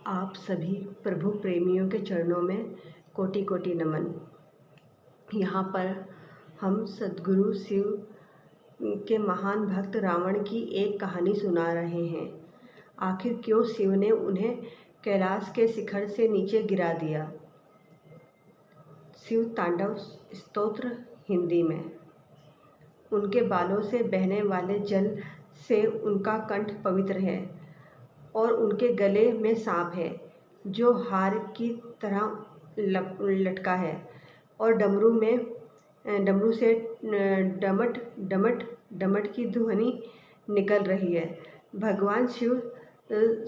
आप सभी प्रभु प्रेमियों के चरणों में कोटि कोटि नमन। यहाँ पर हम सद्गुरु शिव के महान भक्त रावण की एक कहानी सुना रहे हैं। आखिर क्यों शिव ने उन्हें कैलाश के शिखर से नीचे गिरा दिया। शिव तांडव स्तोत्र हिंदी में। उनके बालों से बहने वाले जल से उनका कंठ पवित्र है और उनके गले में सांप है जो हार की तरह लटका है और डमरू से डमट डमट डमट की ध्वनि निकल रही है। भगवान शिव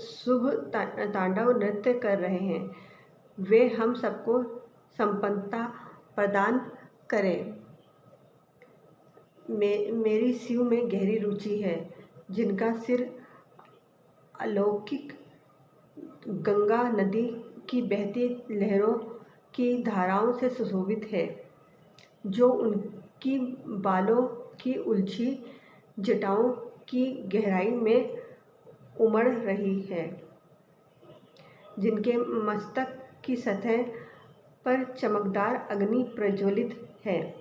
शुभ तांडव नृत्य कर रहे हैं। वे हम सबको संपन्नता प्रदान करें। मेरी शिव में गहरी रुचि है, जिनका सिर अलौकिक गंगा नदी की बहती लहरों की धाराओं से सुशोभित है, जो उनकी बालों की उलझी जटाओं की गहराई में उमड़ रही है, जिनके मस्तक की सतह पर चमकदार अग्नि प्रज्वलित है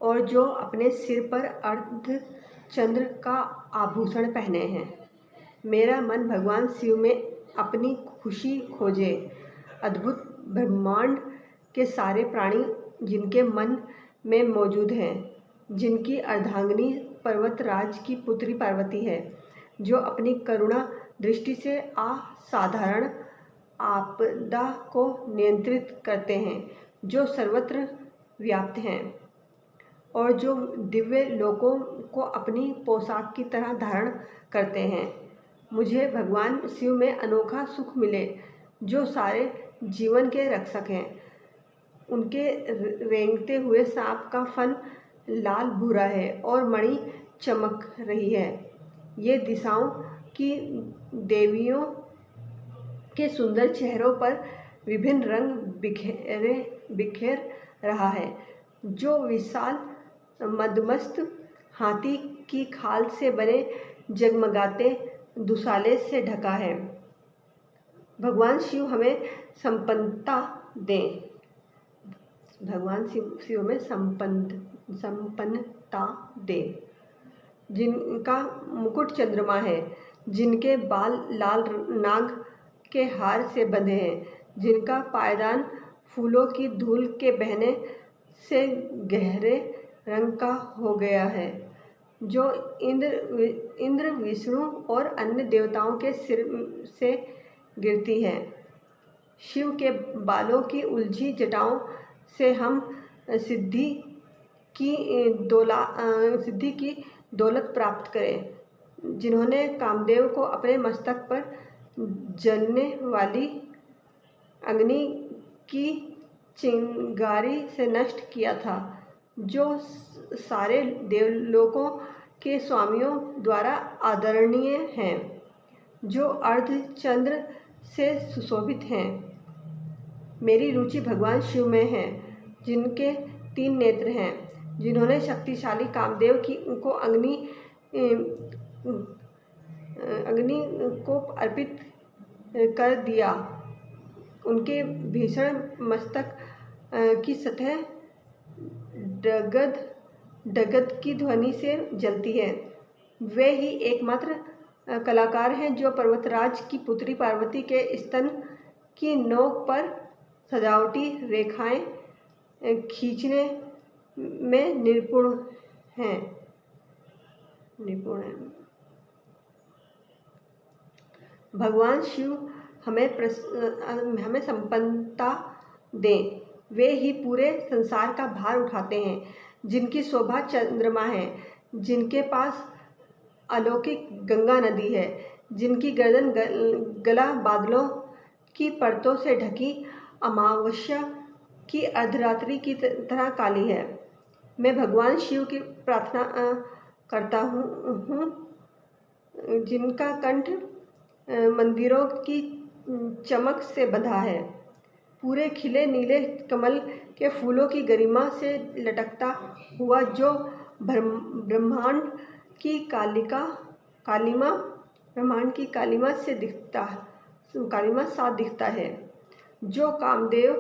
और जो अपने सिर पर अर्धचंद्र का आभूषण पहने हैं। मेरा मन भगवान शिव में अपनी खुशी खोजे। अद्भुत ब्रह्मांड के सारे प्राणी जिनके मन में मौजूद हैं, जिनकी अर्धांगिनी पर्वतराज की पुत्री पार्वती है, जो अपनी करुणा दृष्टि से असाधारण आपदा को नियंत्रित करते हैं, जो सर्वत्र व्याप्त हैं और जो दिव्य लोकों को अपनी पोशाक की तरह धारण करते हैं। मुझे भगवान शिव में अनोखा सुख मिले, जो सारे जीवन के रक्षक हैं। उनके रेंगते हुए सांप का फन लाल भूरा है और मणि चमक रही है। ये दिशाओं की देवियों के सुंदर चेहरों पर विभिन्न रंग बिखेर रहा है, जो विशाल मदमस्त हाथी की खाल से बने जगमगाते दुशाले से ढका है। भगवान शिव हमें संपन्नता दें। भगवान शिव में संपन्नता दे। जिनका मुकुट चंद्रमा है, जिनके बाल लाल नाग के हार से बंधे हैं, जिनका पायदान फूलों की धूल के बहने से गहरे रंग का हो गया है, जो इंद्र विष्णु और अन्य देवताओं के सिर से गिरती है। शिव के बालों की उलझी जटाओं से हम सिद्धि की दौलत प्राप्त करें। जिन्होंने कामदेव को अपने मस्तक पर जलने वाली अग्नि की चिंगारी से नष्ट किया था, जो सारे देवलोकों के स्वामियों द्वारा आदरणीय हैं, जो अर्धचंद्र से सुशोभित हैं। मेरी रुचि भगवान शिव में है, जिनके 3 नेत्र हैं, जिन्होंने शक्तिशाली कामदेव को अग्नि को अर्पित कर दिया। उनके भीषण मस्तक की सतह डगद की ध्वनि से जलती है। वे ही एकमात्र कलाकार हैं जो पर्वतराज की पुत्री पार्वती के स्तन की नोक पर सजावटी रेखाएं खींचने में निपुण हैं। भगवान शिव हमें संपन्नता दें। वे ही पूरे संसार का भार उठाते हैं, जिनकी शोभा चंद्रमा है, जिनके पास अलौकिक गंगा नदी है, जिनकी गर्दन गला बादलों की परतों से ढकी अमावस्या की अर्धरात्रि की तरह काली है। मैं भगवान शिव की प्रार्थना करता हूँ, जिनका कंठ मंदिरों की चमक से बंधा है, पूरे खिले नीले कमल के फूलों की गरिमा से लटकता हुआ, जो ब्रह्मांड की कालिमा से दिखता कालिमा साफ दिखता है। जो कामदेव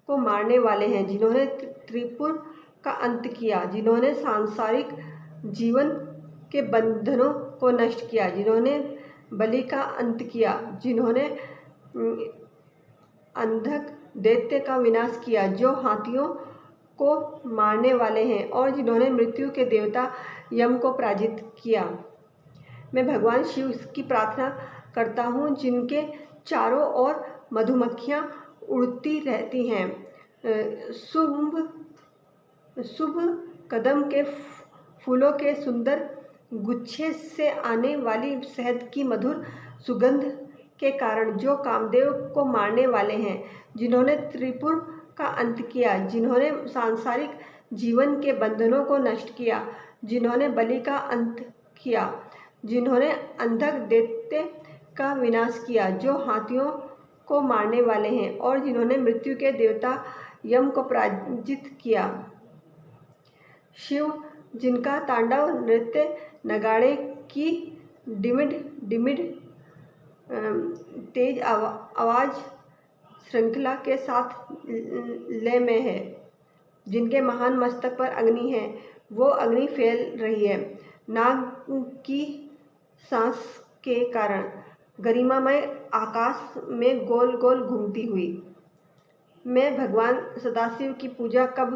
को मारने वाले हैं, जिन्होंने त्रिपुर का अंत किया, जिन्होंने सांसारिक जीवन के बंधनों को नष्ट किया, जिन्होंने बलि का अंत किया, जिन्होंने अंधक दैत्य का विनाश किया, जो हाथियों को मारने वाले हैं और जिन्होंने मृत्यु के देवता यम को पराजित किया। मैं भगवान शिव की प्रार्थना करता हूँ, जिनके चारों ओर मधुमक्खियाँ उड़ती रहती हैं। शुभ कदम के फूलों के सुंदर गुच्छे से आने वाली शहद की मधुर सुगंध के कारण जो कामदेव को मारने वाले हैं, जिन्होंने त्रिपुर का अंत किया, जिन्होंने सांसारिक जीवन के बंधनों को नष्ट किया, जिन्होंने बलि का अंत किया, जिन्होंने अंधक दैत्य का विनाश किया, जो हाथियों को मारने वाले हैं और जिन्होंने मृत्यु के देवता यम को पराजित किया। शिव, जिनका तांडव नृत्य नगाड़े की डिमिड डिमिड तेज आवाज श्रृंखला के साथ लय में है, जिनके महान मस्तक पर अग्नि है, वो अग्नि फैल रही है नाग की सांस के कारण गरिमामय आकाश में गोल गोल घूमती हुई। मैं भगवान सदाशिव की पूजा कब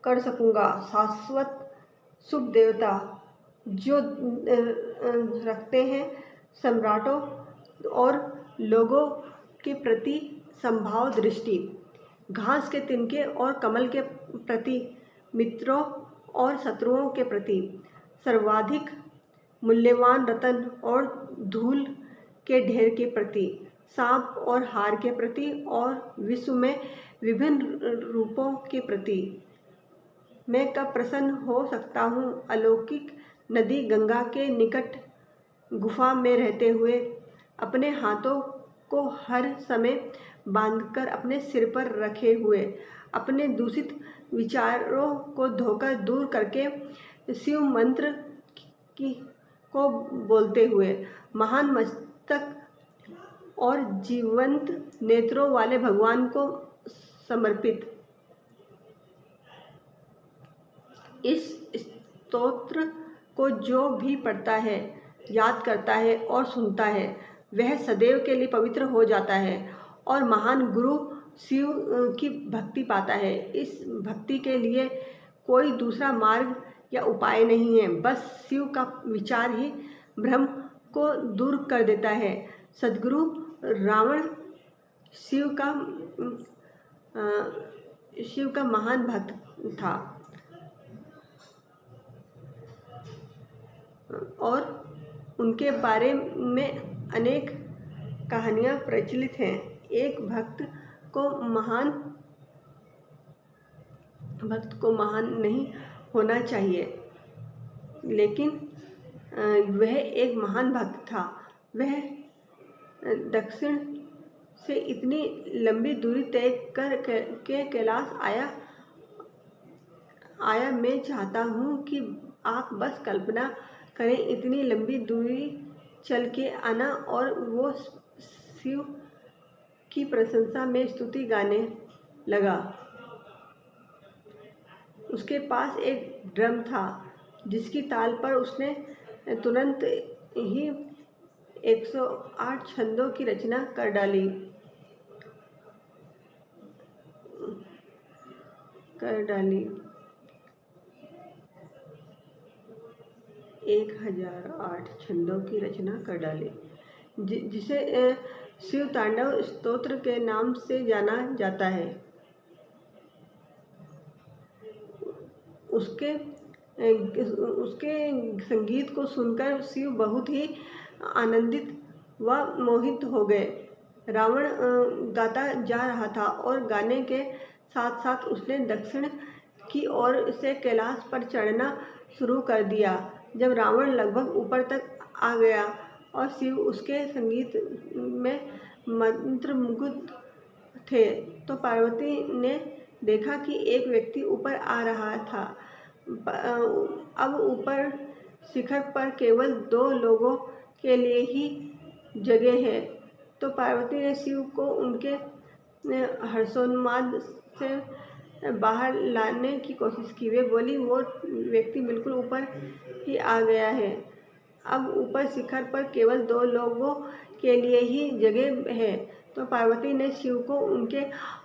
कर सकूंगा? शाश्वत शुभ देवता जो रखते हैं सम्राटों और लोगों के प्रति संभाव दृष्टि, घास के तिनके और कमल के प्रति, मित्रों और शत्रुओं के प्रति, सर्वाधिक मूल्यवान रतन और धूल के ढेर के प्रति, सांप और हार के प्रति और विश्व में विभिन्न रूपों के प्रति मैं कब प्रसन्न हो सकता हूँ? अलौकिक नदी गंगा के निकट गुफा में रहते हुए, अपने हाथों को हर समय बांधकर अपने सिर पर रखे हुए, अपने दूषित विचारों को धोकर दूर करके शिव मंत्र को बोलते हुए, महान मस्तक और जीवंत नेत्रों वाले भगवान को समर्पित इस स्तोत्र को जो भी पढ़ता है, याद करता है और सुनता है, वह सदैव के लिए पवित्र हो जाता है और महान गुरु शिव की भक्ति पाता है। इस भक्ति के लिए कोई दूसरा मार्ग या उपाय नहीं है, बस शिव का विचार ही भ्रम को दूर कर देता है। सद्गुरु रावण शिव का महान भक्त था और उनके बारे में अनेक कहानियाँ प्रचलित हैं। एक भक्त को महान नहीं होना चाहिए, लेकिन वह एक महान भक्त था। वह दक्षिण से इतनी लंबी दूरी तय कर के कैलाश आया। मैं चाहता हूँ कि आप बस कल्पना करें, इतनी लंबी दूरी चल के आना और वो शिव की प्रशंसा में स्तुति गाने लगा। उसके पास एक ड्रम था जिसकी ताल पर उसने तुरंत ही 108 छंदों की रचना कर डाली। 1008 छंदों की रचना कर डाली, जिसे शिव तांडव स्तोत्र के नाम से जाना जाता है। उसके संगीत को सुनकर शिव बहुत ही आनंदित व मोहित हो गए। रावण गाता जा रहा था और गाने के साथ साथ उसने दक्षिण की ओर से कैलाश पर चढ़ना शुरू कर दिया। जब रावण लगभग ऊपर तक आ गया और शिव उसके संगीत में मंत्रमुग्ध थे, तो पार्वती ने देखा कि एक व्यक्ति ऊपर आ रहा था। अब ऊपर शिखर पर केवल 2 लोगों के लिए ही जगह है। तो पार्वती ने शिव को उनके हर्षोन्माद से बाहर लाने की कोशिश की। वे बोली, वो व्यक्ति बिल्कुल ऊपर ही आ गया है। अब ऊपर शिखर पर केवल 2 लोगों के लिए ही जगह है। तो पार्वती ने शिव को उनके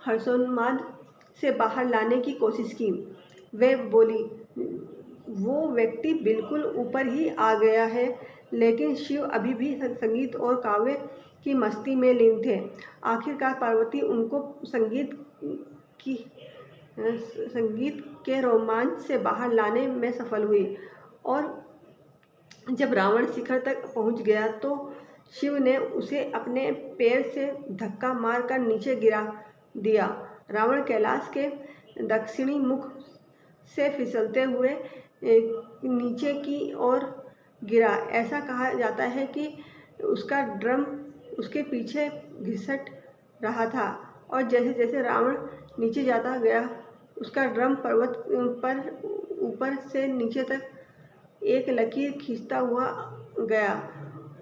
हर्षोन्माद से बाहर लाने की कोशिश की। वे बोली, वो व्यक्ति बिल्कुल ऊपर ही आ गया है। लेकिन शिव अभी भी संगीत और काव्य की मस्ती में लीन थे। आखिरकार पार्वती उनको संगीत के रोमांच से बाहर लाने में सफल हुई। और जब रावण शिखर तक पहुंच गया तो शिव ने उसे अपने पैर से धक्का मारकर नीचे गिरा दिया। रावण कैलाश के दक्षिणी मुख से फिसलते हुए नीचे की ओर गिरा। ऐसा कहा जाता है कि उसका ड्रम उसके पीछे घिसट रहा था और जैसे जैसे रावण नीचे जाता गया उसका ड्रम पर्वत पर ऊपर से नीचे तक एक लकीर खींचता हुआ गया।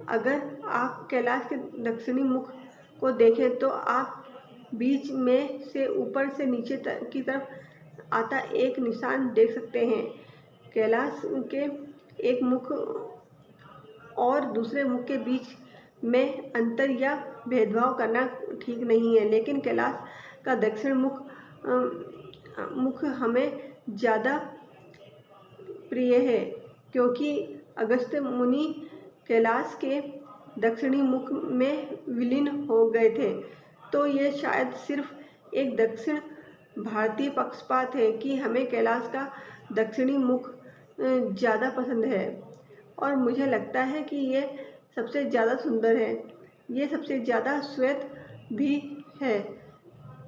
अगर आप कैलाश के दक्षिणी मुख को देखें तो आप बीच में से ऊपर से नीचे की तरफ आता एक निशान देख सकते हैं। कैलाश के एक मुख और दूसरे मुख के बीच में अंतर या भेदभाव करना ठीक नहीं है, लेकिन कैलाश का दक्षिण मुख हमें ज़्यादा प्रिय है क्योंकि अगस्त्य मुनि कैलाश के दक्षिणी मुख में विलीन हो गए थे। तो ये शायद सिर्फ एक दक्षिण भारतीय पक्षपात है कि हमें कैलाश का दक्षिणी मुख ज़्यादा पसंद है और मुझे लगता है कि ये सबसे ज़्यादा सुंदर है। ये सबसे ज़्यादा श्वेत भी है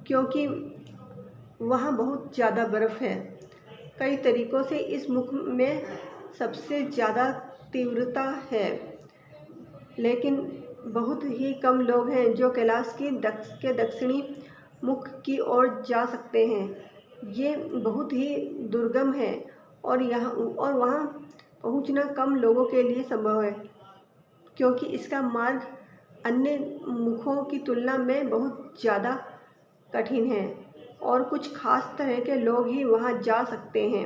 क्योंकि वहाँ बहुत ज़्यादा बर्फ़ है। कई तरीक़ों से इस मुख में सबसे ज़्यादा तीव्रता है, लेकिन बहुत ही कम लोग हैं जो कैलाश के दक्षिणी मुख की ओर जा सकते हैं। ये बहुत ही दुर्गम है और वहाँ पहुँचना कम लोगों के लिए संभव है क्योंकि इसका मार्ग अन्य मुखों की तुलना में बहुत ज़्यादा कठिन है और कुछ खास तरह के लोग ही वहाँ जा सकते हैं।